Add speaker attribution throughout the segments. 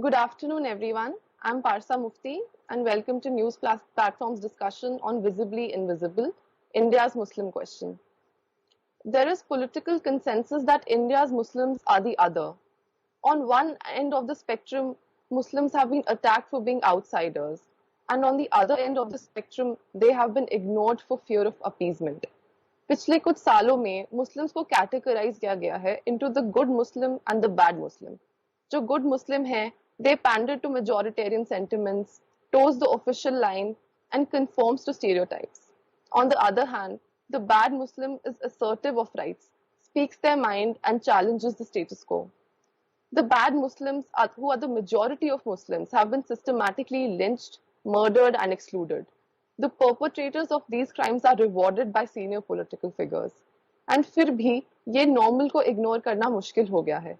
Speaker 1: Good afternoon, everyone. I'm Parsa Mufti, and welcome to News Platform's discussion on Visibly Invisible, India's Muslim question. There is political consensus that India's Muslims are the other. On one end of the spectrum, Muslims have been attacked for being outsiders, and on the other end of the spectrum, they have been ignored for fear of appeasement. पिछले कुछ सालों में Muslims को categorise किया गया है into the good Muslim and the bad Muslim. जो good मुस्लिम हैं, they pander to majoritarian sentiments, toes the official line, and conforms to stereotypes. On the other hand, the bad Muslim is assertive of rights, speaks their mind, and challenges the status quo. The bad Muslims, who are the majority of Muslims, have been systematically lynched, murdered, and excluded. The perpetrators of these crimes are rewarded by senior political figures. And फिर भी ये normal को ignore करना मुश्किल हो गया है.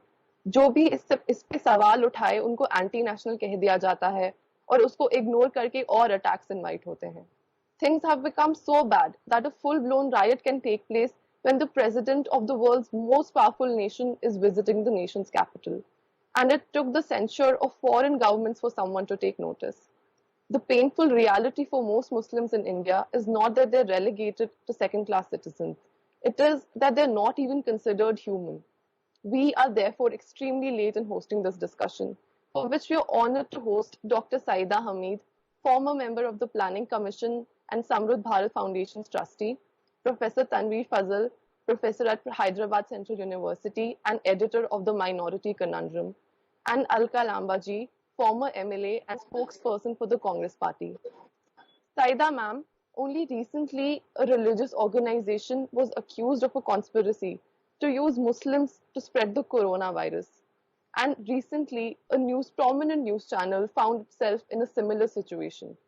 Speaker 1: जो भी इस पे सवाल उठाए उनको एंटी नेशनल कह दिया जाता है और उसको इग्नोर करके और अटैक्स इनवाइट होते हैं. Things have become so bad that a full-blown riot can take place when the president of the world's most powerful nation is visiting the nation's capital. And it took the censure of foreign governments for someone to take notice. The painful reality for most Muslims in India is not that they're relegated to second-class citizens. It is that they're not even considered human. We are therefore extremely late in hosting this discussion, for which we are honored to host Dr. Saida Hamid, former member of the Planning Commission and Samruddh Bharat Foundation's trustee, Professor Tanveer Fazal, professor at Hyderabad Central University and editor of The Minority Conundrum, and Alka Lambaji, former MLA and spokesperson for the Congress Party. Saida ma'am, only recently a religious organization was accused of a conspiracy to use Muslims to spread the coronavirus. And recently, a prominent news channel found itself in a similar situation.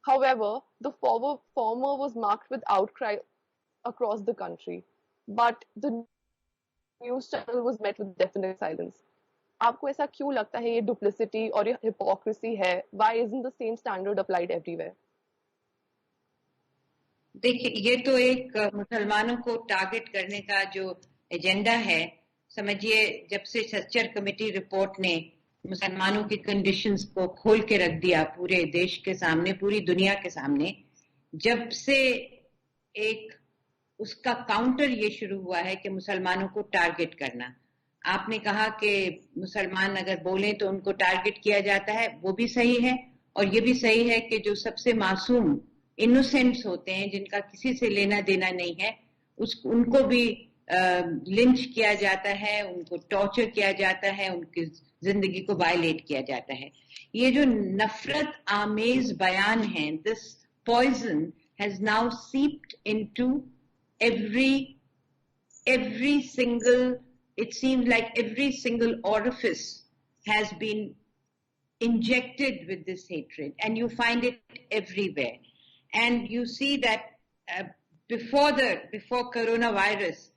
Speaker 1: However, the former was marked with outcry across the country, but the news channel was met with definite silence. आपको ऐसा क्यों लगता है ये duplicity और ये hypocrisy है? Why isn't the same standard applied everywhere?
Speaker 2: देखिए, ये तो एक मुसलमानों को टारगेट करने का जो एजेंडा है, समझिए जब से सच्चर कमेटी रिपोर्ट ने मुसलमानों की कंडीशंस को खोल के रख दिया पूरे देश के सामने, पूरी दुनिया के सामने, जब से एक उसका काउंटर ये शुरू हुआ है कि मुसलमानों को टारगेट करना. आपने कहा कि मुसलमान अगर बोलें तो उनको टारगेट किया जाता है, वो भी सही है, और ये भी सही है कि जो सबसे मासूम इनोसेंट्स होते हैं, जिनका किसी से लेना देना नहीं है, उनको भी लिंच किया जाता है, उनको टॉर्चर किया जाता है, उनकी जिंदगी को वायलेट किया जाता है. ये जो नफरत आमेज बयान है, this poison has now seeped into every single, it seems like every single orifice has been injected with this hatred, and you find it everywhere. And you see that before coronavirus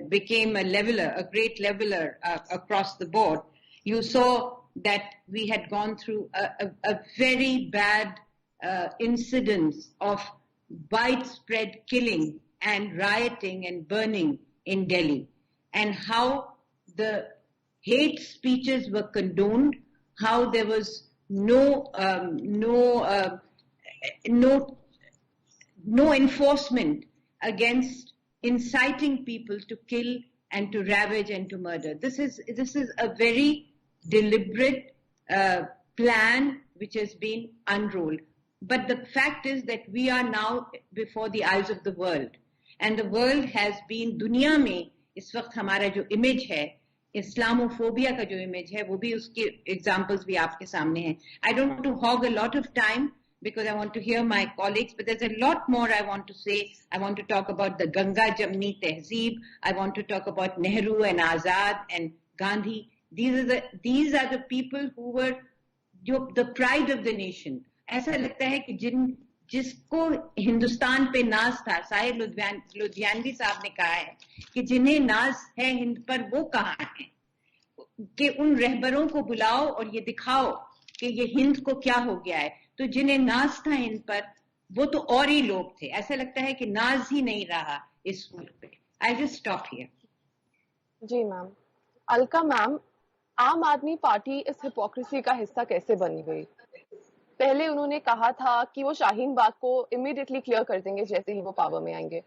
Speaker 2: became a leveler, a great leveler across the board, you saw that we had gone through a very bad incidence of widespread killing and rioting and burning in Delhi, and how the hate speeches were condoned, how there was no enforcement against inciting people to kill and to ravage and to murder. This is a very deliberate plan which has been unrolled. But the fact is that we are now before the eyes of the world, and the world has been, दुनिया में इस वक्त हमारा जो image है, Islamophobia का जो image है, वो भी उसके examples भी आपके सामने हैं. I don't want to hog a lot of time because I want to hear my colleagues, but there's a lot more I want to say. I want to talk about the Ganga Jamni Tehzeeb. I want to talk about Nehru and Azad and Gandhi. These are the people who were the pride of the nation. ऐसा लगता है कि जिसको हिंदुस्तान पे नाज था, साहिर लुधियानवी साहब ने कहा है कि जिन्हें नाज है हिंद पर वो कहाँ है, कि उन रहबरों को बुलाओ और ये दिखाओ कि ये हिंद को क्या हो गया है. तो जिन्हें नाज था हिंद पर, वो तो और ही लोग थे. ऐसा लगता है कि नाज ही नहीं रहा इस मुल्क पे. I just stop here.
Speaker 1: जी ma'am. Alka ma'am, Aam Aadmi party इस हिपोक्रेसी का हिस्सा कैसे बन गई? पहले उन्होंने कहा था कि वो शाहीन बाग को इमीडिएटली क्लियर कर देंगे जैसे ही वो पावर में आएंगे।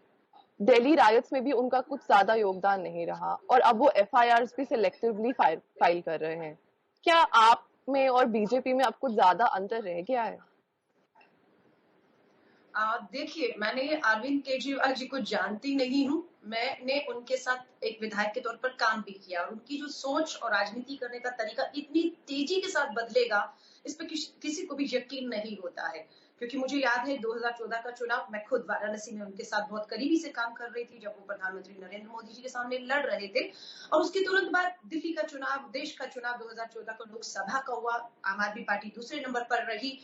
Speaker 1: दिल्ली रायट्स में भी उनका कुछ ज्यादा योगदान नहीं रहा और अब वो एफआईआर्स भी सिलेक्टिवली फाइल कर रहे हैं। क्या आप में और बीजेपी में अब कुछ ज्यादा अंतर रह गया है?
Speaker 3: देखिए, मैंने अरविंद केजरीवाल जी को जानती नहीं हूँ। मैंने उनके साथ एक विधायक के तौर पर काम भी किया और उनकी जो सोच और राजनीति करने का तरीका इतनी तेजी के साथ बदलेगा, इस पे किसी को भी यकीन नहीं होता है। क्योंकि मुझे याद है 2014 का चुनाव, मैं खुद वाराणसी में उनके साथ बहुत करीबी से काम कर रही थी जब वो प्रधानमंत्री नरेंद्र मोदी जी के सामने लड़ रहे थे। और उसके तुरंत बाद दिल्ली का चुनाव, देश का चुनाव 2014 का लोकसभा का हुआ। आम आदमी पार्टी दूसरे नंबर पर रही।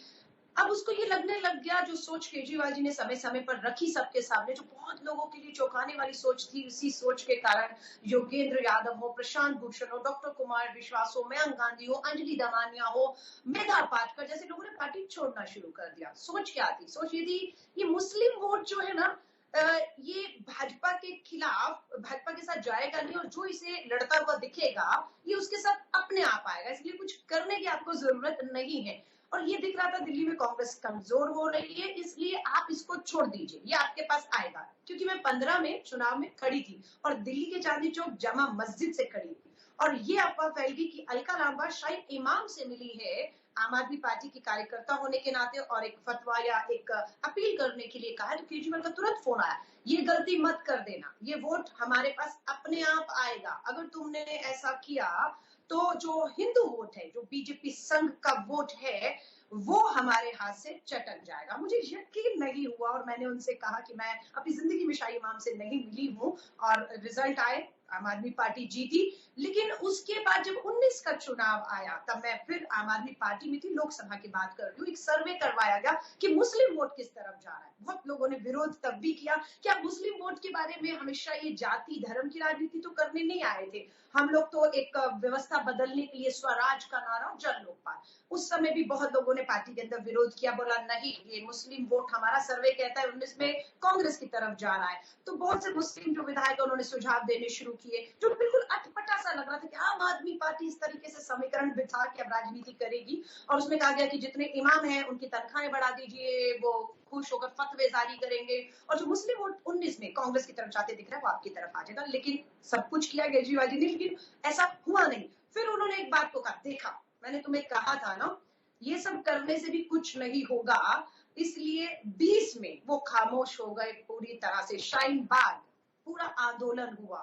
Speaker 3: अब उसको ये लगने लग गया, जो सोच केजरीवाल जी ने समय समय पर रखी सबके सामने, जो बहुत लोगों के लिए चौंकाने वाली सोच थी, उसी सोच के कारण योगेंद्र यादव हो, प्रशांत भूषण हो, डॉक्टर कुमार विश्वास हो, मयंक गांधी हो, अंजलि दमानिया हो, मेधा पाटकर जैसे लोगों ने पार्टी छोड़ना शुरू कर दिया। सोच क्या थी? सोच ये थी, ये मुस्लिम वोट जो है ना, ये भाजपा के खिलाफ, भाजपा के साथ जाएगा नहीं, और जो इसे लड़ता हुआ दिखेगा ये उसके साथ अपने आप आएगा, इसलिए कुछ करने की आपको जरूरत नहीं है। और ये दिख रहा था दिल्ली में कांग्रेस कमजोर हो रही है, इसलिए आप इसको छोड़ दीजिए, ये आपके पास आएगा। क्योंकि मैं 15 में चुनाव में खड़ी थी और दिल्ली के चांदनी चौक जामा मस्जिद से खड़ी थी, और ये अफवाह फैल गई कि अलका लांबा शायद इमाम से मिली है, आम आदमी पार्टी की कार्यकर्ता होने के नाते, और एक फतवा या एक अपील करने के लिए कहा। तो केजरीवाल का तुरंत फोन आया, ये गलती मत कर देना, ये वोट हमारे पास अपने आप आएगा, अगर तुमने ऐसा किया तो जो हिंदू वोट है, जो बीजेपी संघ का वोट है, वो हमारे हाथ से चटक जाएगा। मुझे यकीन नहीं हुआ और मैंने उनसे कहा कि मैं अपनी जिंदगी में शाही इमाम से नहीं मिली हूँ, और रिजल्ट आए, आम आदमी पार्टी जीती। लेकिन उसके बाद जब 19 का चुनाव आया, तब मैं फिर आम आदमी पार्टी में थी, लोकसभा की बात कर रही हूँ। एक सर्वे करवाया गया कि मुस्लिम वोट किस तरफ जा रहा है। बहुत लोगों ने विरोध तब भी किया कि आप मुस्लिम वोट के बारे में हमेशा ये जाति धर्म की राजनीति तो करने नहीं आए थे, हम लोग तो एक व्यवस्था बदलने के लिए स्वराज का नारा, जन लोकपाल। उस समय भी बहुत लोगों ने पार्टी के अंदर विरोध किया, बोला नहीं, ये मुस्लिम वोट हमारा सर्वे कहता है 19 में कांग्रेस की तरफ जा रहा है। तो बहुत से मुस्लिम जो विधायक उन्होंने सुझाव देने शुरू किए, जो बिल्कुल अटपटा सा लग रहा था कि आम आदमी पार्टी इस तरीके से समीकरण बिठा के अब राजनीति करेगी। और उसमें कहा गया कि जितने इमाम हैं उनकी तनख्वाहें बढ़ा दीजिए, वो खुश होकर फतवे जारी करेंगे, और जो मुस्लिम वोट 19 में कांग्रेस की तरफ जाते दिख रहा है वो आपकी तरफ आ जाएगा। लेकिन सब कुछ किया केजरीवाल जी ने, लेकिन ऐसा हुआ नहीं। फिर उन्होंने एक बात को कहा, देखा मैंने तुम्हें कहा था ना, ये सब करने से भी कुछ नहीं होगा, इसलिए 20 में वो खामोश हो गए पूरी तरह से। शाहीन बाग पूरा आंदोलन हुआ,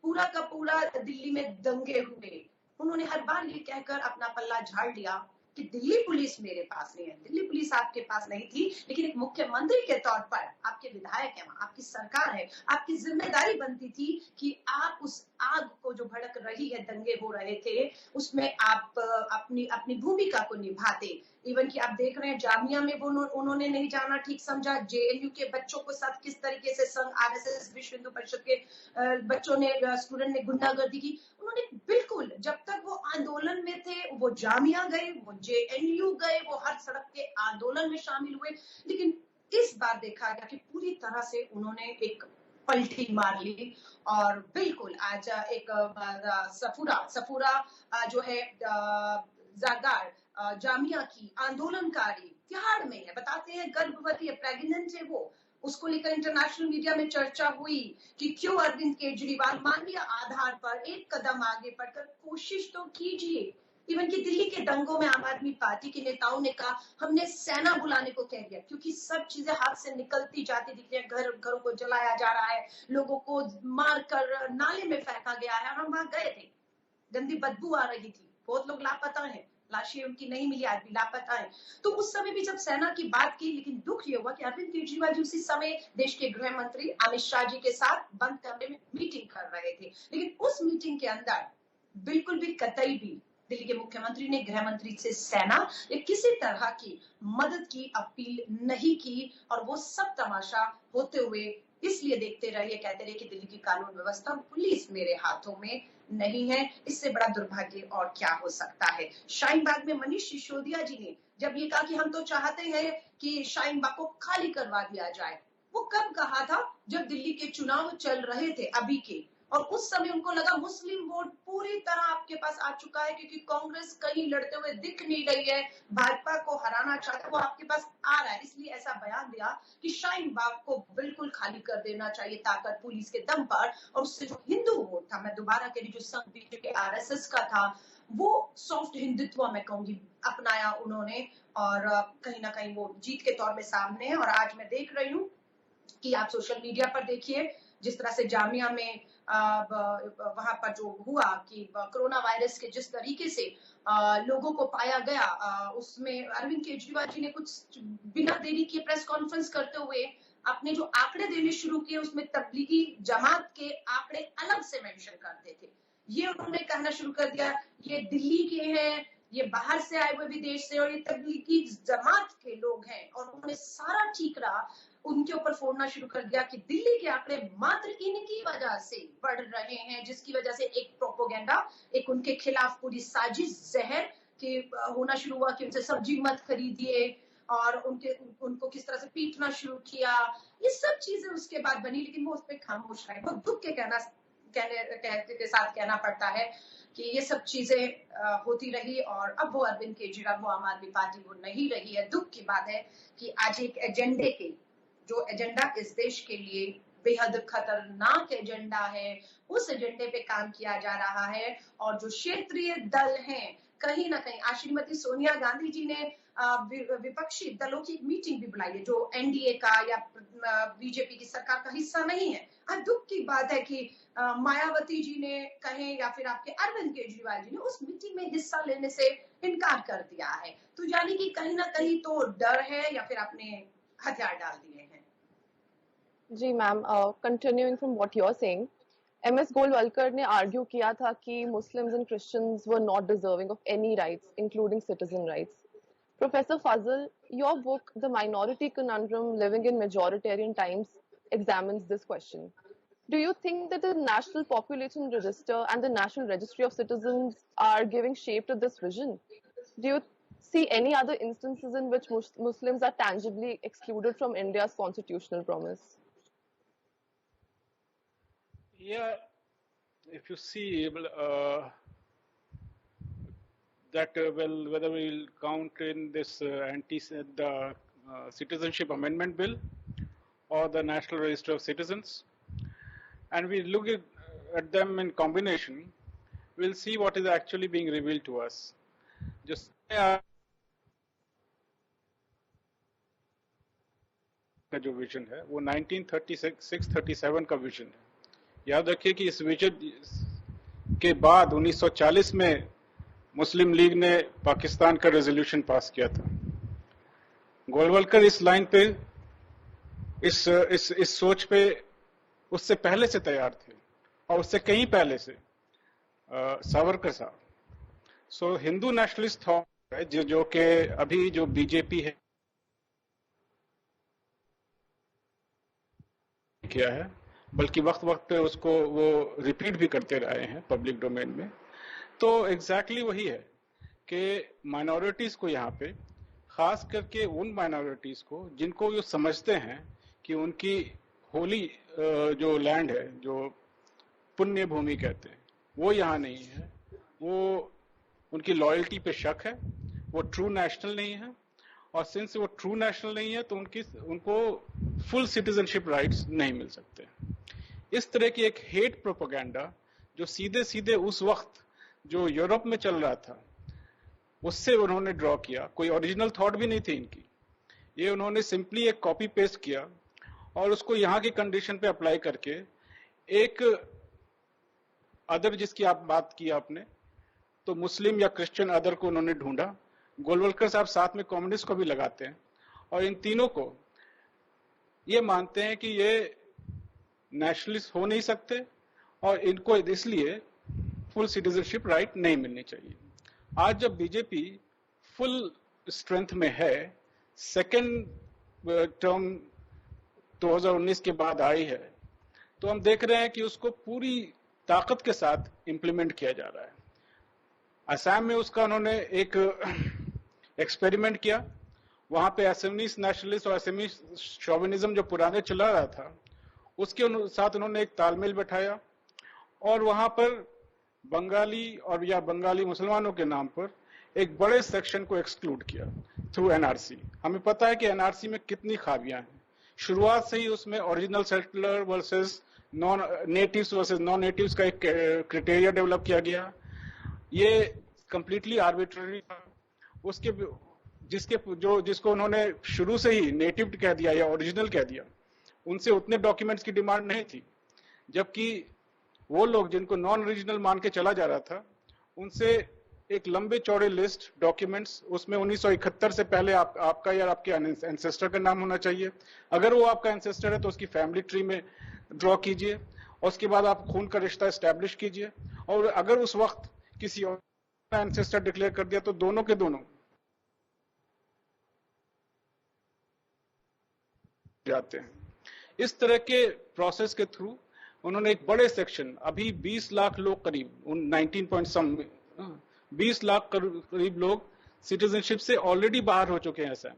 Speaker 3: पूरा का पूरा दिल्ली में दंगे हुए। उन्होंने हर बार ये कहकर अपना पल्ला झाड़ लिया कि दिल्ली पुलिस मेरे पास नहीं है। दिल्ली पुलिस आपके पास नहीं थी, लेकिन एक मुख्यमंत्री के तौर पर आपके विधायक है, आपकी सरकार है, आपकी जिम्मेदारी बनती थी कि आप उस आग को जो भड़क रही है, दंगे हो रहे थे, उसमें आप अपनी अपनी भूमिका को निभाते। इवन कि आप देख रहे हैं जामिया में वो उन्होंने नहीं जाना ठीक समझा, जेएनयू के बच्चों के साथ किस तरीके से संघ आरएसएस विश्व हिंदू परिषद के बच्चों ने, स्टूडेंट ने गुंडागर्दी की। उन्होंने बिल्कुल, जब तक वो आंदोलन में थे, वो जामिया गए, वो जेएनयू गए, वो हर सड़क के आंदोलन में शामिल हुए। लेकिन इस बार देखा गया कि पूरी तरह से उन्होंने एक पलटी मार ली, और बिल्कुल आज एक सफूरा जो है जागार जामिया की आंदोलनकारी तिहाड़ में है, बताते हैं गर्भवती है, प्रेग्नेंट है वो। उसको लेकर इंटरनेशनल मीडिया में चर्चा हुई कि क्यों अरविंद केजरीवाल मानवीय आधार पर एक कदम आगे बढ़कर कोशिश तो कीजिए। इवन कि दिल्ली के दंगों में आम आदमी पार्टी के नेताओं ने कहा हमने सेना बुलाने को कह दिया, क्योंकि सब चीजें हाथ से निकलती जाती दिख रही है, घरों को जलाया जा रहा है, लोगों को मारकर नाले में फेंका गया है। और हम वहां गए थे, गंदी बदबू आ रही थी, बहुत लोग लापता हैं, लाशें उनकी नहीं मिली, आज भी लापता है। तो उस समय भी जब सेना की बात की, लेकिन दुख ये हुआ कि अरविंद केजरीवाल जी उसी समय देश के गृह मंत्री अमित शाह जी के साथ बंद कमरे में मीटिंग कर रहे थे। लेकिन उस मीटिंग के अंदर बिल्कुल भी कतई भी दिल्ली के मुख्यमंत्री ने गृह मंत्री से सेना या किसी तरह की मदद की अपील नहीं की, और वो सब तमाशा होते हुए इसलिए देखते रहे, कहते रहे कि दिल्ली की कानून व्यवस्था, पुलिस मेरे हाथों में नहीं है। इससे बड़ा दुर्भाग्य और क्या हो सकता है। शाहीन बाग में मनीष सिसोदिया जी ने जब ये कहा कि हम तो चाहते हैं कि शाहीन बाग को खाली करवा दिया जाए, वो कब कहा था? जब दिल्ली के चुनाव चल रहे थे अभी के, और उस समय उनको लगा मुस्लिम वोट पूरी तरह आपके पास आ चुका है, क्योंकि कांग्रेस कहीं लड़ते हुए दिख नहीं रही है, भाजपा को हराना चाहता है, वो आपके पास आ रहा है, इसलिए ऐसा बयान दिया कि शाहीन बाग को बिल्कुल खाली कर देना चाहिए ताकत पुलिस के दम पर। और उससे जो हिंदू वोट था, मैं दोबारा कह रही, जो संघ बीजेपी आरएसएस का था, वो सॉफ्ट हिंदुत्व मैं कहूंगी अपनाया उन्होंने, और कहीं ना कहीं वो जीत के तौर में सामने है। और आज मैं देख रही हूँ कि आप सोशल मीडिया पर देखिए जिस तरह से जामिया में वहां पर जो हुआ कि कोरोना वायरस के जिस तरीके से लोगों को पाया गया, उसमें अरविंद केजरीवाल जी ने कुछ बिना देरी किए प्रेस कॉन्फ्रेंस करते हुए अपने जो आंकड़े देने शुरू किए, उसमें तबलीगी जमात के आंकड़े अलग से मेंशन करते थे। ये उन्होंने कहना शुरू कर दिया, ये दिल्ली के हैं, ये बाहर से आए हुए विदेश से, और ये तबलीगी जमात के लोग हैं। और उन्होंने सारा ठीकरा उनके ऊपर फोड़ना शुरू कर दिया कि दिल्ली के आंकड़े मात्र इनकी वजह से बढ़ रहे हैं, जिसकी वजह से एक प्रोपोगेंडा, एक उनके खिलाफ पूरी साजिश जहर के होना शुरू हुआ कि उनसे सब्जी मत खरीदिए, और उनको किस तरह से पीटना शुरू किया। ये सब चीजें उसके बाद बनी, लेकिन वो उस पर खामोश रहे। बहुत दुख के साथ कहना पड़ता है कि ये सब चीजें होती रही, और अब वो अरविंद केजरीवाल, वो आम आदमी पार्टी वो नहीं रही है। दुख की बात है कि आज एक एजेंडे के, जो एजेंडा इस देश के लिए बेहद खतरनाक एजेंडा है, उस एजेंडे पे काम किया जा रहा है। और जो क्षेत्रीय दल हैं, कहीं ना कहीं आज श्रीमती सोनिया गांधी जी ने विपक्षी दलों की एक मीटिंग भी बुलाई है, जो एनडीए का या बीजेपी की सरकार का हिस्सा नहीं है। आज दुख की बात है कि मायावती जी ने कहें या फिर आपके अरविंद केजरीवाल जी ने उस मीटिंग में हिस्सा लेने से इनकार कर दिया है। तो यानी कि कहीं ना कहीं तो डर है, या फिर आपने हथियार डाल दिए हैं।
Speaker 1: जी ma'am, continuing from what you are saying, MS Golwalkar ने आर्ग्यू किया था कि Muslims and Christians were not deserving of any rights, including citizen rights. Professor Fazal, your book, The Minority Conundrum Living in Majoritarian Times, examines this question. Do you think that the National Population Register and the National Registry of Citizens are giving shape to this vision? Do you see any other instances in which Muslims are tangibly excluded from India's constitutional promise?
Speaker 4: Yeah, if you see that whether we'll count in this the Citizenship Amendment Bill or the National Register of Citizens, and we look at them in combination, we'll see what is actually being revealed to us. Just का जो vision है वो 1936-37 का vision है। याद रखिए कि इस विजन के बाद 1940 में मुस्लिम लीग ने पाकिस्तान का रेजोल्यूशन पास किया था। गोलवलकर इस लाइन पे, इस सोच पे उससे पहले से तैयार थे, और उससे कहीं पहले से सावरकर साहब। सो हिंदू नेशनलिस्ट थॉट है जो कि अभी जो बीजेपी है किया है, बल्कि वक्त वक्त पे उसको वो रिपीट भी करते रहे हैं पब्लिक डोमेन में। तो एग्जैक्टली वही है कि माइनॉरिटीज को यहाँ पे, खास करके उन माइनॉरिटीज को जिनको वो समझते हैं कि उनकी होली जो लैंड है, जो पुण्य भूमि कहते हैं, वो यहाँ नहीं है, वो उनकी लॉयल्टी पे शक है, वो ट्रू नेशनल नहीं है, और सिंस वो ट्रू नेशनल नहीं है तो उनको फुल सिटीजनशिप राइट्स नहीं मिल सकते। इस तरह की एक हेट प्रोपेगेंडा जो सीधे सीधे उस वक्त जो यूरोप में चल रहा था उससे उन्होंने ड्रॉ किया, कोई ओरिजिनल थॉट भी नहीं थी इनकी, ये उन्होंने सिंपली एक कॉपी पेस्ट किया और उसको यहाँ की कंडीशन पे अप्लाई करके एक अदर, जिसकी आप बात की आपने, तो मुस्लिम या क्रिश्चियन अदर को उन्होंने ढूंढा। गोलवलकर साहब साथ में कम्युनिस्ट को भी लगाते हैं, और इन तीनों को ये मानते हैं कि ये नेशनलिस्ट हो नहीं सकते और इनको इसलिए फुल सिटीजनशिप राइट नहीं मिलनी चाहिए। आज जब बीजेपी फुल स्ट्रेंथ में है, सेकेंड टर्म 2019 के बाद आई है, तो हम देख रहे हैं कि उसको पूरी ताकत के साथ इंप्लीमेंट किया जा रहा है। असम में उसका उन्होंने एक एक्सपेरिमेंट किया, वहां पे असमीज नेशनलिस्ट और असमीज शोविनिज्म जो पुराने चला रहा था उसके साथ उन्होंने एक तालमेल बैठाया, और वहां पर बंगाली और या बंगाली मुसलमानों के नाम पर एक बड़े सेक्शन को एक्सक्लूड किया थ्रू एनआरसी। हमें पता है कि एनआरसी में कितनी खामियां हैं। शुरुआत से ही उसमें original settler versus non natives versus non natives का एक क्राइटेरिया डेवलप किया गया। ये कंप्लीटली आर्बिट्ररी था। उसके जिसको उन्होंने शुरू से ही नेटिव कह दिया या ओरिजिनल कह दिया, उनसे उतने डॉक्यूमेंट्स की डिमांड नहीं थी, जबकि वो लोग जिनको नॉन ओरिजिनल मान के चला जा रहा था, उनसे एक लंबे चौड़े लिस्ट डॉक्यूमेंट्स, उसमें 1971 से पहले आपका या आपके एंसेस्टर का नाम होना चाहिए। अगर वो आपका एंसेस्टर है तो उसकी फैमिली ट्री में ड्रॉ कीजिए और उसके बाद आप खून का रिश्ता एस्टैब्लिश कीजिए, और अगर उस वक्त किसी और एंसेस्टर डिक्लेयर कर दिया तो दोनों के दोनों जाते हैं। इस तरह के प्रोसेस के थ्रू उन्होंने एक बड़े सेक्शन, अभी 20 लाख लोग करीब 20 लाख करीब लोग सिटीजनशिप से ऑलरेडी बाहर हो चुके हैं असम में।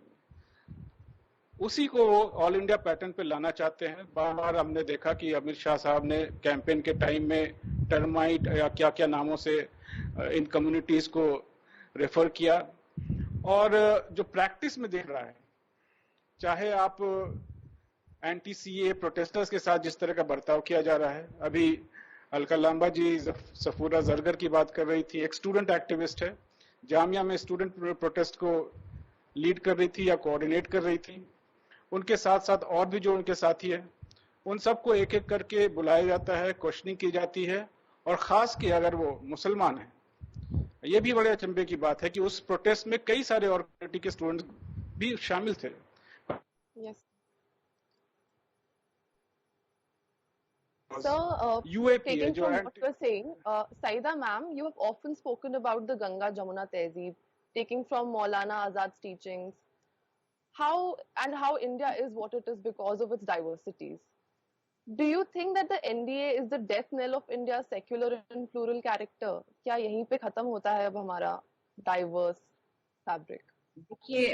Speaker 4: उसी को वो ऑल इंडिया पैटर्न पे लाना चाहते हैं। बार बार हमने देखा कि अमित शाह साहब ने कैंपेन के टाइम में टर्माइट या क्या क्या नामों से इन कम्युनिटीज को रेफर किया, और जो प्रैक्टिस में देख रहा है, चाहे आप एंटी सीए प्रोटेस्टर्स के साथ जिस तरह का बर्ताव किया जा रहा है, अभी अलका लांबा जी सफूरा जरगर की बात कर रही थी, एक स्टूडेंट एक्टिविस्ट है, जामिया में स्टूडेंट प्रोटेस्ट को लीड कर रही थी या कोऑर्डिनेट कर रही थी। उनके साथ साथ और भी जो उनके साथी है, उन सबको एक एक करके बुलाया जाता है, क्वेश्चनिंग की जाती है, और खास कि अगर वो मुसलमान है। ये भी बड़े अचंभे की बात है कि उस प्रोटेस्ट में कई सारे और कम्युनिटी के स्टूडेंट्स भी शामिल थे।
Speaker 1: Yes. So,
Speaker 4: UAP
Speaker 1: taking from what you're saying, Saida ma'am, you have often spoken about the Ganga Jamuna Tehzeeb, taking from Maulana Azad's teachings, how India is what it is because of its diversities. Do you think that the NDA is the death knell of India's secular and plural character? क्या यहीं पे खत्म होता है अब हमारा diverse fabric?
Speaker 2: देखिए,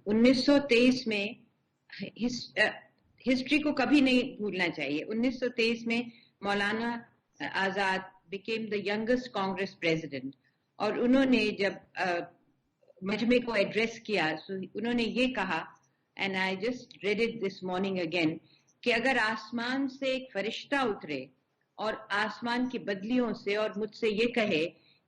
Speaker 2: 1923 में हिस्ट्री को कभी नहीं भूलना चाहिए। 1923 में Maulana Azad became the youngest Congress president, और उन्होंने जब मजमे को एड्रेस किया तो उन्होंने ये कहा, and I just read it this morning again, कि अगर आसमान से एक फरिश्ता उतरे और आसमान की बदलियों से और मुझसे ये कहे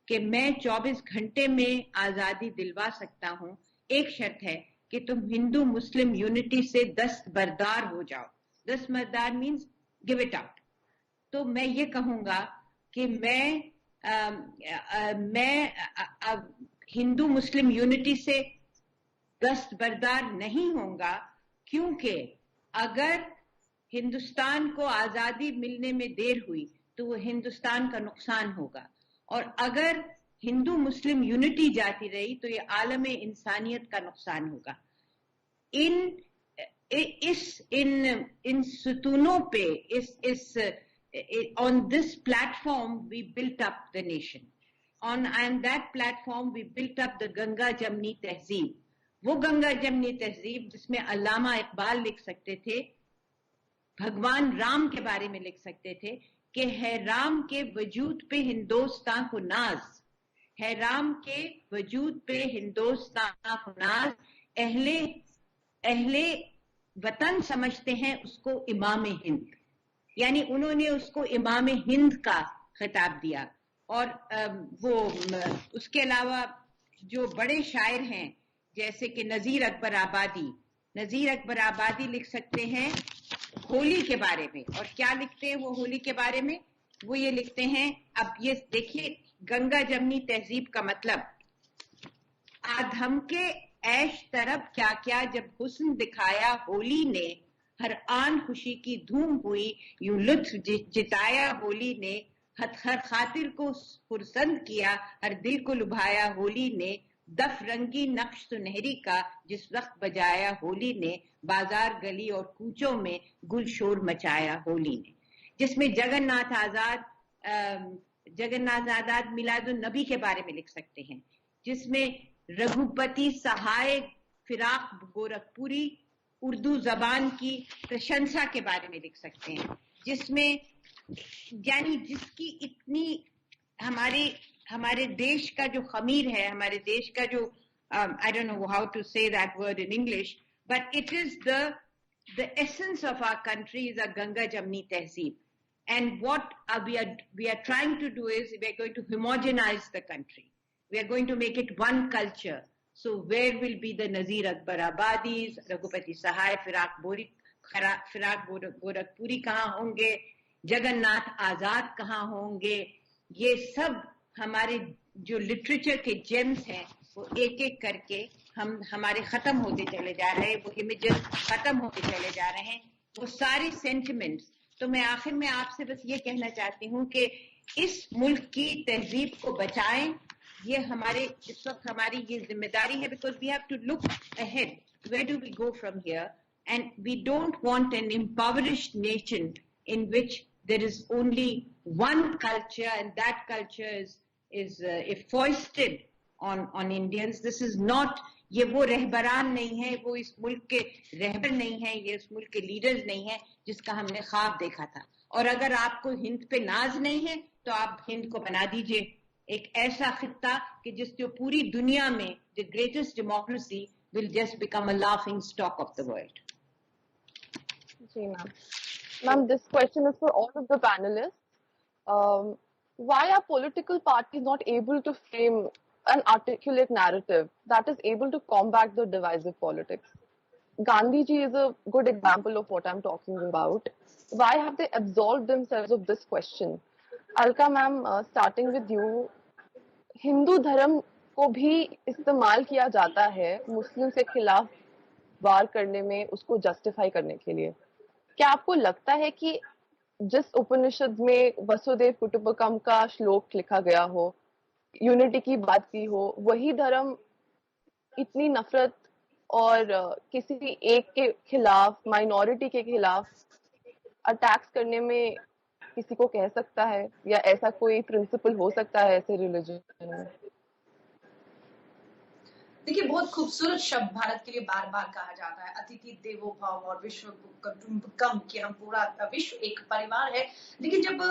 Speaker 2: कि मैं 24 घंटे में आजादी दिलवा सकता हूं, एक शर्त है कि तुम हिंदू मुस्लिम यूनिटी से दस्तबरदार हो जाओ। दस्तबरदार मीन्स गिव इट अप। तो मैं ये कहूंगा कि मैं हिंदू मुस्लिम यूनिटी से दस्तबरदार नहीं होऊंगा, क्योंकि अगर हिंदुस्तान को आजादी मिलने में देर हुई तो वो हिंदुस्तान का नुकसान होगा, और अगर हिंदू मुस्लिम यूनिटी जाती रही तो ये आलमे इंसानियत का नुकसान होगा। इन सुतूनों पे, on this platform we built up the nation, and that platform we built up the Ganga Jamni Tehzeeb। वो गंगा जमनी तहजीब जिसमें अल्लामा इकबाल लिख सकते थे, भगवान राम के बारे में लिख सकते थे कि है राम के वजूद पे हिंदुस्तान को नाज, है राम के वजूद पे हिंदुस्तान को नाज, अहले वतन समझते हैं उसको इमाम हिंद। यानी उन्होंने उसको इमाम हिंद का खिताब दिया। और वो उसके अलावा जो बड़े शायर हैं जैसे कि नजीर अकबर आबादी लिख सकते हैं होली के बारे में। और क्या लिखते हैं वो होली के बारे में? वो ये लिखते हैं, अब ये देखिए गंगा जमनी तहजीब का मतलब, आधम के ऐश तरफ क्या क्या जब हुस्न दिखाया होली ने, हर आन खुशी की धूम हुई यूं लुत्फ जिताया होली ने, हर खातिर को फुरसंद किया हर दिल को लुभाया होली ने, दफ रंगी नक्श सुनहरी का जिस वक्त बजाया होली ने, बाजार गली और कूचों में गुलशोर मचाया होली ने। जिसमें जगन्नाथ आजाद मिलादुन नबी के बारे में लिख सकते हैं, जिसमें रघुपति सहाय फिराक गोरखपुरी उर्दू जबान की प्रशंसा के बारे में लिख सकते हैं, जिसमें यानी जिसकी इतनी हमारे देश का जो खमीर है, हमारे देश का जो I don't know how to say that word in English, but it is the essence of our country is a Ganga Jamni Tehzeeb. And what we are trying to do is we are going to homogenize the country. We are going to make it one culture. So where will be the Nazir Akbar Abadis, Raghupati Sahai, Firaq Gorakhpuri kahan honge, Jagannath Azad kahan honge, ये सब हमारे जो literature के James हैं वो एक एक करके हमारे खत्म होते चले जा रहे हैं, वो इमेजेस खत्म होते चले जा रहे हैं, वो सारे सेंटिमेंट्स। तो मैं आखिर में आपसे बस ये कहना चाहती हूँ कि इस मुल्क की तहजीब को बचाएं, ये हमारे इस वक्त हमारी ये जिम्मेदारी है, because we have to look ahead, where do we go from here, and we don't want an impoverished nation in which there is only one culture, and that culture is foisted on Indians. This is not, ये वो रहबरान नहीं है, वो इस मुल्क के रहबर नहीं है, ये इस मुल्क के लीडर्स नहीं है जिसका हमने ख्वाब देखा था। और अगर आपको हिंद पे नाज नहीं है तो आप हिंद को बना दीजिए एक ऐसा खित्ता कि जिससे पूरी दुनिया में the greatest democracy will just become a laughing stock of the world.
Speaker 1: जी ma'am. Ma'am, this question is for all of the panelists. Why are political parties not able to frame an articulate narrative that is able to combat the divisive politics? Gandhi ji is a good example of what I'm talking about. Why have they absolved themselves of this question? Alka ma'am, starting with you, Hindu धर्म को भी इस्तेमाल किया जाता है मुस्लिम के खिलाफ वार करने में, उसको जस्टिफाई करने के लिए। क्या आपको लगता है कि जिस उपनिषद में वसुदेव कुटुंबकम का श्लोक लिखा गया हो, यूनिटी की बात की हो, वही धर्म इतनी नफरत और किसी एक के खिलाफ, माइनॉरिटी के खिलाफ अटैक्स करने में किसी को कह सकता है, या ऐसा कोई प्रिंसिपल हो सकता है ऐसे रिलीजन में?
Speaker 3: देखिए, बहुत खूबसूरत शब्द भारत के लिए बार बार कहा जाता है, अतिथि देवो भव और विश्व कुटुंबकम, कि हम पूरा विश्व एक परिवार है। लेकिन जब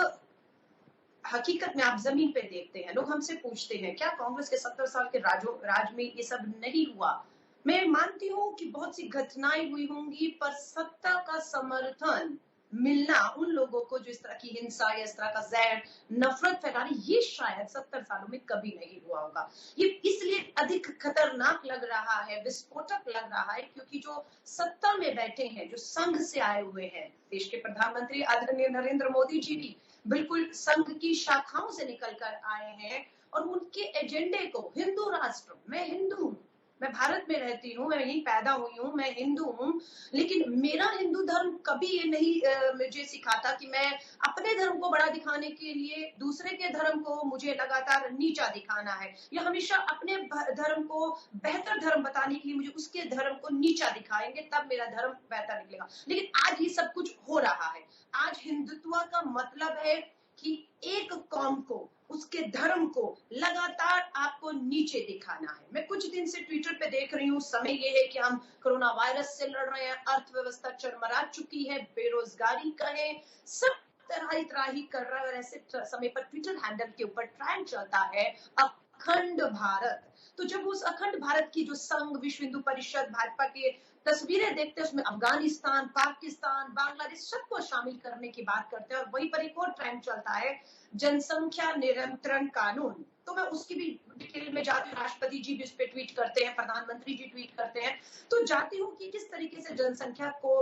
Speaker 3: हकीकत में आप जमीन पे देखते हैं, लोग हमसे पूछते हैं क्या कांग्रेस के 70 साल के राज में ये सब नहीं हुआ? मैं मानती हूँ कि बहुत सी घटनाएं हुई होंगी, पर सत्ता का समर्थन मिलना उन लोगों को जो इस तरह की हिंसा या इस तरह का जहर, नफरत फैलाने, ये शायद 70 सालों में कभी नहीं हुआ होगा। ये इसलिए अधिक खतरनाक लग रहा है, विस्फोटक लग रहा है, क्योंकि जो सत्ता में बैठे हैं, जो संघ से आए हुए हैं, देश के प्रधानमंत्री आदरणीय नरेंद्र मोदी जी भी बिल्कुल संघ की शाखाओं से निकल कर आए हैं, और उनके एजेंडे को, हिंदू राष्ट्र, मैं हिंदू हूँ, मैं भारत में रहती हूँ, मैं यहीं पैदा हुई हूँ, मैं हिंदू हूँ, लेकिन मेरा हिंदू धर्म कभी ये नहीं मुझे सिखाता कि मैं अपने धर्म को बड़ा दिखाने के लिए दूसरे के धर्म को मुझे लगातार नीचा दिखाना है, या हमेशा अपने धर्म को बेहतर धर्म बताने के लिए मुझे उसके धर्म को नीचा दिखाएंगे, तब मेरा धर्म बेहतर निकलेगा। लेकिन आज ये सब कुछ हो रहा है। आज हिंदुत्व का मतलब है कि एक कौम को, उसके धर्म को लगातार आपको नीचे दिखाना है। मैं कुछ दिन से ट्विटर पे देख रही हूँ, समय ये है कि हम कोरोना वायरस से लड़ रहे हैं, अर्थव्यवस्था चरमरा चुकी है, बेरोजगारी कहें, सब तराही कर रहा है, और ऐसे समय पर ट्विटर हैंडल के ऊपर ट्रेंड चलता है अखंड भारत। तो जब उस अखंड भारत की जो संघ, विश्व हिंदू परिषद, भाजपा के तस्वीरें देखते हैं, उसमें अफगानिस्तान, पाकिस्तान, बांग्लादेश सबको शामिल करने की बात करते हैं, और वहीं पर एक और ट्रेंड चलता है जनसंख्या नियंत्रण कानून। तो मैं उसकी भी डिटेल में जाती हूँ, राष्ट्रपति जी भी उस पर ट्वीट करते हैं, प्रधानमंत्री जी ट्वीट करते हैं, तो जाती हूँ कि किस तरीके से जनसंख्या को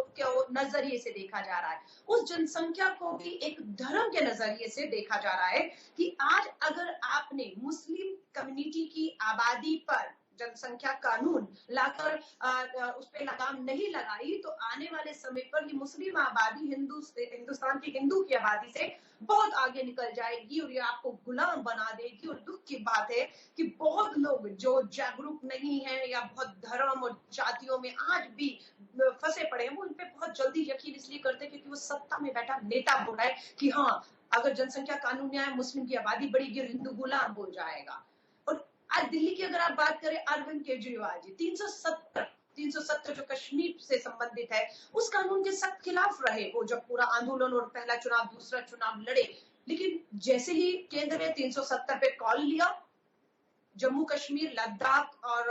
Speaker 3: नजरिए से देखा जा रहा है। उस जनसंख्या को भी एक धर्म के नजरिए से देखा जा रहा है कि आज अगर आपने मुस्लिम कम्युनिटी की आबादी पर जनसंख्या कानून लाकर उस पर लगाम नहीं लगाई, तो आने वाले समय पर ये मुस्लिम आबादी हिंदुस्तान की हिंदू की आबादी से बहुत आगे निकल जाएगी, और ये आपको गुलाम बना देगी। और दुख की बात है कि बहुत लोग जो जागरूक नहीं है, या बहुत धर्म और जातियों में आज भी फंसे पड़े हैं, वो उन पे बहुत जल्दी यकीन इसलिए करते हैं क्योंकि वो सत्ता में बैठा नेता बोल रहा है कि हाँ, अगर जनसंख्या कानून में आए, मुस्लिम की आबादी बढ़ेगी और हिंदू गुलाम बोल जाएगा। और आज दिल्ली की अगर आप बात करें, अरविंद केजरीवाल जी 370 370 जो कश्मीर से संबंधित है, उस कानून के सख्त खिलाफ रहे वो, जब पूरा आंदोलन और पहला चुनाव दूसरा चुनाव लड़े। लेकिन जैसे ही केंद्र ने 370 पे कॉल लिया, जम्मू कश्मीर, लद्दाख और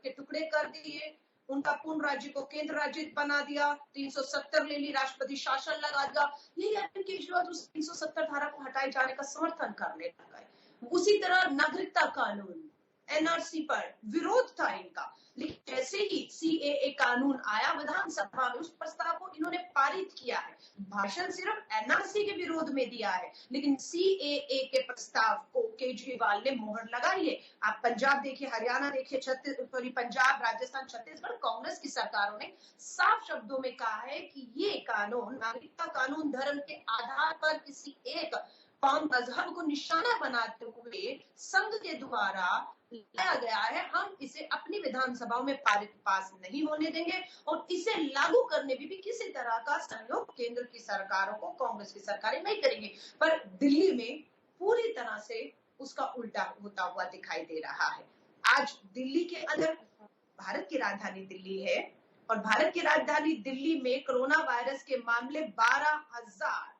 Speaker 3: के टुकड़े कर दिए, उनका पूर्ण राज्य को केंद्र राज्य बना दिया, 370 ले ली, राष्ट्रपति शासन लगा दिया, यही अरविंद केजरीवाल उस 370 धारा को हटाए जाने का समर्थन करने लगा है। उसी तरह नागरिकता कानून, एनआरसी पर विरोध था इनका, लेकिन जैसे ही सीएए कानून आया विधानसभा में, उस प्रस्ताव को इन्होंने पारित किया है। भाषण सिर्फ एनआरसी के विरोध में दिया है, लेकिन सीएए के प्रस्ताव को केजरीवाल ने मोहर लगाई है। आप पंजाब देखिए, हरियाणा देखिए, पंजाब, राजस्थान, छत्तीसगढ़, कांग्रेस की सरकारों ने साफ शब्दों में कहा है कि ये कानून, नागरिकता कानून, धर्म के आधार पर किसी एक कौम, मजहब को निशाना बनाते हुए संघ के द्वारा लाया गया है, हम इसे अपनी विधानसभाओं में पास नहीं होने देंगे और इसे लागू करने में भी किसी तरह का सहयोग केंद्र की सरकारों को, कांग्रेस की सरकारें नहीं करेंगी। पर दिल्ली में पूरी तरह से उसका उल्टा होता हुआ दिखाई दे रहा है। आज दिल्ली के अंदर, भारत की राजधानी दिल्ली है और भारत की राजधानी दिल्ली में कोरोना वायरस के मामले 12,000।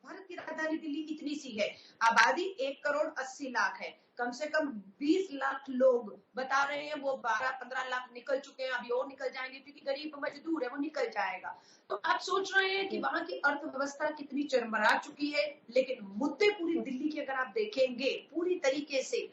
Speaker 3: भारत की राजधानी दिल्ली इतनी सी है, आबादी 1,80,00,000 है, कम से कम 20 लाख लोग बता रहे हैं वो 12-15 लाख निकल चुके हैं, अभी और निकल जाएंगे क्योंकि गरीब मजदूर है वो निकल जाएगा। तो आप सोच रहे हैं कि वहां की अर्थव्यवस्था कितनी चरमरा चुकी है। लेकिन मुद्दे पूरी दिल्ली के अगर आप देखेंगे पूरी तरीके से,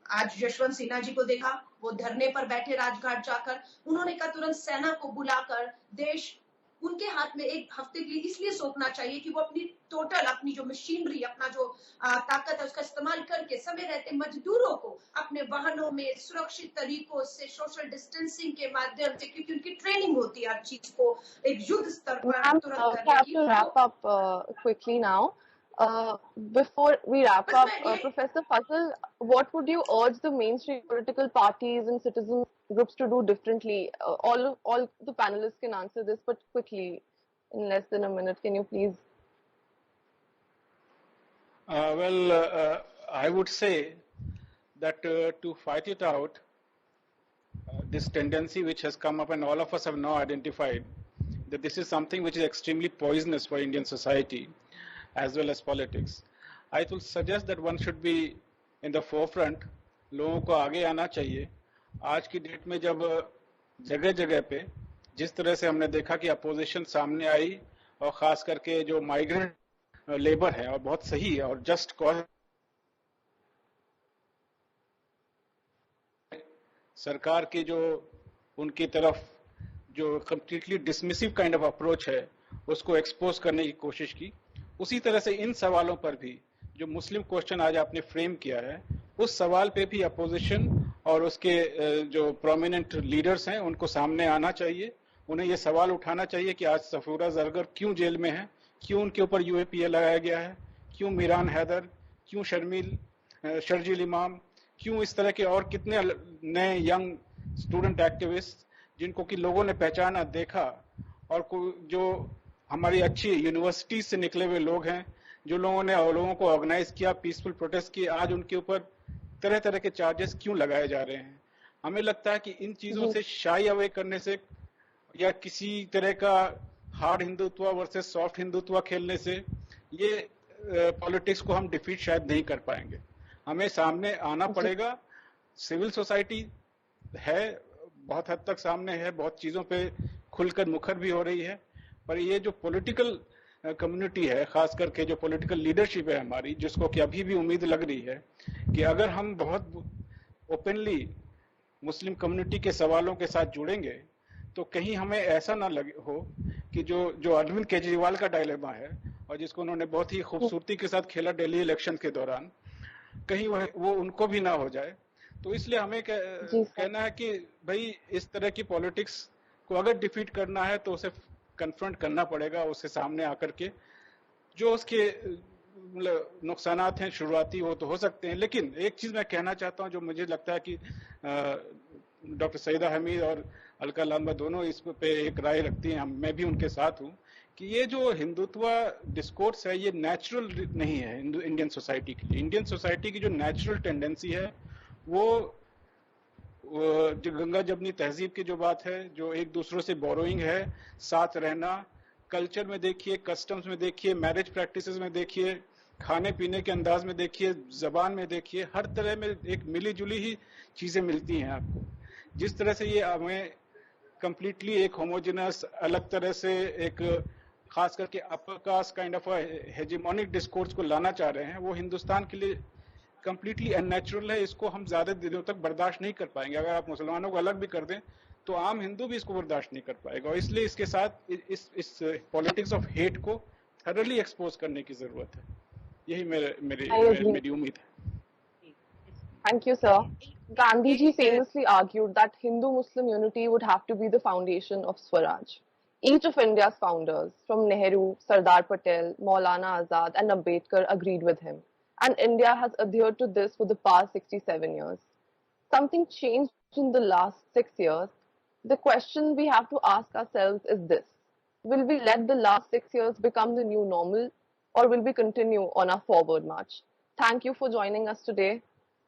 Speaker 3: आज यशवंत सिन्हा जी को देखा, वो धरने पर बैठे राजघाट जाकर, उन्होंने कहा तुरंत सेना को बुलाकर देश उनके हाथ में एक हफ्ते के लिए इसलिए सौंपना चाहिए कि वो अपनी टोटल, अपनी जो मशीनरी, अपना जो ताकत है उसका इस्तेमाल करके समय रहते मजदूरों को अपने वाहनों में सुरक्षित तरीकों से, सोशल डिस्टेंसिंग के माध्यम से, क्योंकि उनकी ट्रेनिंग होती है हर चीज को एक युद्ध स्तर पर तुरंत करने की।
Speaker 1: wrap up quickly now. Before we wrap up, Professor Fazal, what would you urge the mainstream political parties and citizen groups to do differently? All the panelists can answer this, but quickly, in less than a minute, can you please?
Speaker 4: I would say that to fight it out, this tendency which has come up and all of us have now identified that this is something which is extremely poisonous for Indian society as well as politics. I will suggest that one should be in the forefront. लोगों को आगे आना चाहिए। आज की date में जब जगह जगह पे जिस तरह से हमने देखा कि अपोजिशन सामने आई और खास करके जो माइग्रेंट लेबर है और बहुत सही है और जस्ट कॉज, सरकार की जो उनकी तरफ जो completely dismissive kind of approach है उसको एक्सपोज करने की कोशिश की। उसी तरह से इन सवालों पर भी जो मुस्लिम क्वेश्चन आज आपने फ्रेम किया है, उस सवाल पे भी अपोजिशन और उसके जो प्रोमिनेंट लीडर्स हैं उनको सामने आना चाहिए। उन्हें ये सवाल उठाना चाहिए कि आज सफूरा जरगर क्यों जेल में है, क्यों उनके ऊपर यूएपीए लगाया गया है, क्यों मीरान हैदर, क्यों शर्जील इमाम, क्यों इस तरह के और कितने नए यंग स्टूडेंट एक्टिविस्ट जिनको कि लोगों ने पहचाना, देखा, और जो हमारी अच्छी यूनिवर्सिटी से निकले हुए लोग हैं, जो लोगों ने लोगों को ऑर्गेनाइज किया, पीसफुल प्रोटेस्ट किए, आज उनके ऊपर तरह तरह के चार्जेस क्यों लगाए जा रहे हैं। हमें लगता है कि इन चीजों से शाई अवे करने से या किसी तरह का hard Hindutva versus soft Hindutva खेलने से ये पॉलिटिक्स को हम डिफीट शायद नहीं कर पाएंगे। हमें सामने आना पड़ेगा। सिविल सोसाइटी है, बहुत हद तक सामने है, बहुत चीजों पे खुलकर मुखर भी हो रही है, पर ये जो पॉलिटिकल कम्युनिटी है, खास करके जो पॉलिटिकल लीडरशिप है हमारी, जिसको कि अभी भी उम्मीद लग रही है कि अगर हम बहुत ओपनली मुस्लिम कम्युनिटी के सवालों के साथ जुड़ेंगे तो कहीं हमें ऐसा ना लगे हो कि जो अरविंद केजरीवाल का डायलेमा है और जिसको उन्होंने बहुत ही खूबसूरती के साथ खेला दिल्ली इलेक्शन के दौरान, कहीं वो उनको भी ना हो जाए। तो इसलिए हमें कहना है कि भाई इस तरह की पॉलिटिक्स को अगर डिफीट करना है तो उसे कन्फ्रंट करना पड़ेगा, उससे सामने आकर के जो उसके नुकसानात हैं शुरुआती वो तो हो सकते हैं। लेकिन एक चीज मैं कहना चाहता हूं जो मुझे लगता है कि डॉक्टर सईदा हमीद और अलका लांबा दोनों इस पे एक राय रखती हैं, मैं भी उनके साथ हूं, कि ये जो हिंदुत्व डिस्कोर्स है ये नेचुरल नहीं है इंडियन सोसाइटी के लिए। इंडियन सोसाइटी की जो नेचुरल टेंडेंसी है वो जो गंगा जमनी तहजीब की जो बात है, जो एक दूसरों से बोरोइंग है, साथ रहना, कल्चर में देखिए, कस्टम्स में देखिए, मैरिज प्रैक्टिसेस में देखिए, खाने पीने के अंदाज में देखिए, जबान में देखिए, हर तरह में एक मिली जुली ही चीजें मिलती हैं आपको। जिस तरह से ये हमें कंप्लीटली एक होमोजेनस अलग तरह से एक खास करके upper caste kind of hegemonic discourse को लाना चाह रहे हैं, वो हिंदुस्तान के लिए कंप्लीटली अननेचुरल है। इसको हम ज्यादा दिनों तक बर्दाश्त नहीं कर पाएंगे। अगर आप मुसलमानों को अलग भी कर दें तो आम हिंदू भी इसको बर्दाश्त नहीं कर पाएगा, और इसलिए इसके साथ इस पॉलिटिक्स ऑफ हेट को थरली एक्सपोज करने की जरूरत है। यही मेरी उम्मीद है।
Speaker 1: Thank you, sir. Gandhiji famously argued that Hindu-Muslim unity would have to be the foundation of Swaraj. Each of India's founders, from Nehru, Sardar Patel, Maulana Azad, and Ambedkar, agreed with him. And India has adhered to this for the past 67 years. Something changed in the last 6 years. The question we have to ask ourselves is this: will we let the last 6 years become the new normal, or will we continue on our forward march? Thank you for joining us today.